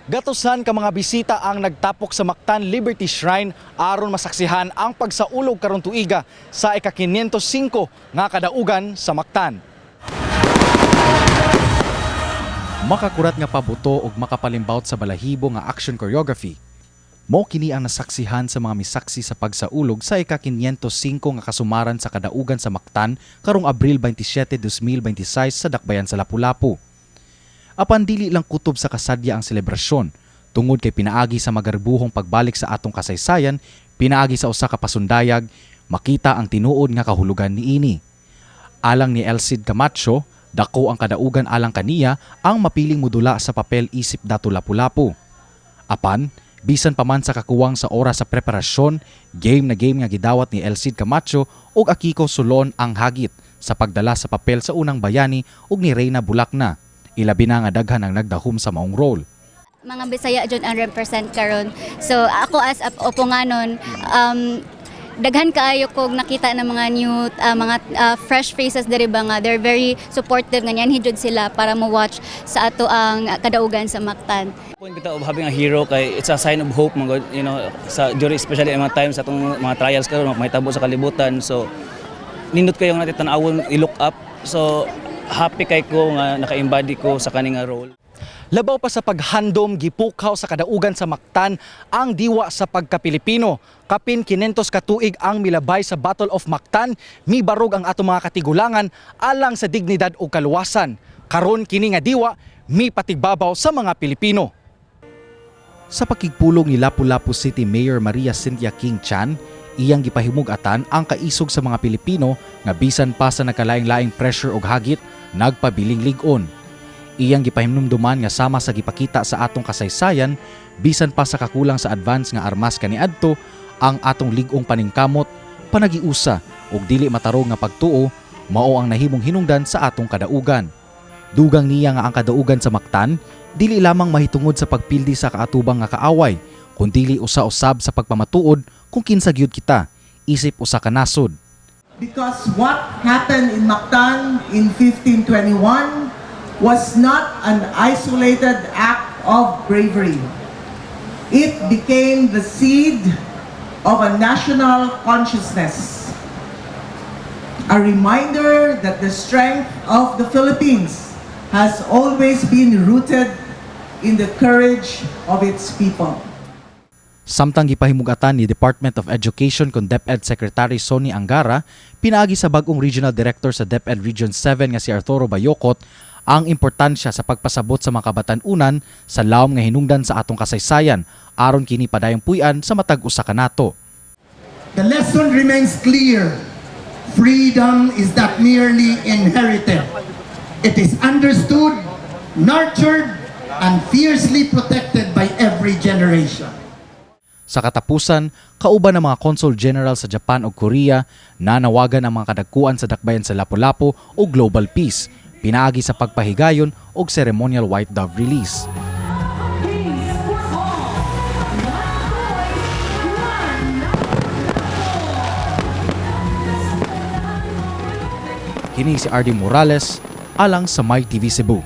Gatusan ka mga bisita ang nagtapok sa Mactan Liberty Shrine aron masaksihan ang pagsaulog karon tuiga sa ika-505 nga kadaugan sa Mactan. Makakurat nga pabuto ug makapalimbawt sa balahibo nga action choreography. Mao kini ang nasaksihan sa mga misaksi sa pagsaulog sa ika-505 nga kasumaran sa kadaugan sa Mactan karong Abril 27, 2026 sa Dakbayan sa Lapu-Lapu. Apan dili lang kutob sa kasadya ang selebrasyon, tungod kay pinaagi sa magarbuhong pagbalik sa atong kasaysayan, pinaagi sa usa ka pasundayag, makita ang tinuod nga kahulugan niini. Alang ni Elcid Camacho, dako ang kadaugan alang kaniya ang mapiling modula sa papel isip dato Lapu-Lapu. Apan, bisan pa man sa kakuwang sa oras sa preparasyon, game na game nga gidawat ni Elcid Camacho ug Akiko Sulon ang hagit sa pagdala sa papel sa unang bayani ug ni Reyna Bulacna. Ilabi na nga daghan ang nagdahom sa maong role. Mga Bisaya jud ang represent karon. So ako as oponganon, daghan kaayo kog nakita ng mga new fresh faces diri ba nga they're very supportive nga yan hijud sila para mo watch sa ato ang kadaugan sa Mactan. Point bitaw of having a hero kay it's a sign of hope mga sa jury especially mga times sa atong mga trials karon mahitabo sa kalibutan, so nindot kayo nga tan-awon i-look up, so happy kay ko nga naka-embody ko sa kaning role. Labaw pa sa paghandom, gipukaw sa kadaugan sa Mactan ang diwa sa pagka-Pilipino. Kapin 500 ka tuig ang milabay sa Battle of Mactan, mibarog ang ato mga katigulangan alang sa dignidad o kaluwasan. Karon kini nga diwa, mi patigbabaw sa mga Pilipino. Sa pakigpulong ni Lapu-Lapu City Mayor Maria Cynthia King Chan, iyang gipahimug-atan ang kaisog sa mga Pilipino nga bisan pa sa nakalaing-laing pressure ug hagit, nagpabiling lig-on. Iyang gipahimnumduman nga sama sa gipakita sa atong kasaysayan, bisan pa sa kakulang sa advance nga armas kaniadto, ang atong lig-ong paningkamot, panagiusa ug dili matarong nga pagtuo mao ang nahimong hinungdan sa atong kadaugan. Dugang niya nga ang kadaugan sa Mactan dili lamang mahitungod sa pagpildi sa kaatubang nga kaaway, kundi usa-usab sa pagpamatuod kung kinsa gyud kita, isip usa ka nasod. Because what happened in Mactan in 1521 was not an isolated act of bravery. It became the seed of a national consciousness, a reminder that the strength of the Philippines has always been rooted in the courage of its people. Samtang gipahimug-atan ni Department of Education kon DepEd Secretary Sonny Angara, pinaagi sa bagong Regional Director sa DepEd Region 7 nga si Arturo Bayocot ang importansya sa pagpasabot sa mga kabatan-unan sa lawom nga hinungdan sa atong kasaysayan aron kini padayong puy-an sa matag usa ka nato. The lesson remains clear. Freedom is not merely inherited. It is understood, nurtured, and fiercely protected by every generation. Sa katapusan, kauban ng mga Consul General sa Japan ug Korea, nanawagan ang mga kadagkuan sa Dakbayan sa Lapu-Lapu o Global Peace, pinaagi sa pagpahigayon o ceremonial White Dove release. Kini si RD Morales, alang sa My TV Cebu.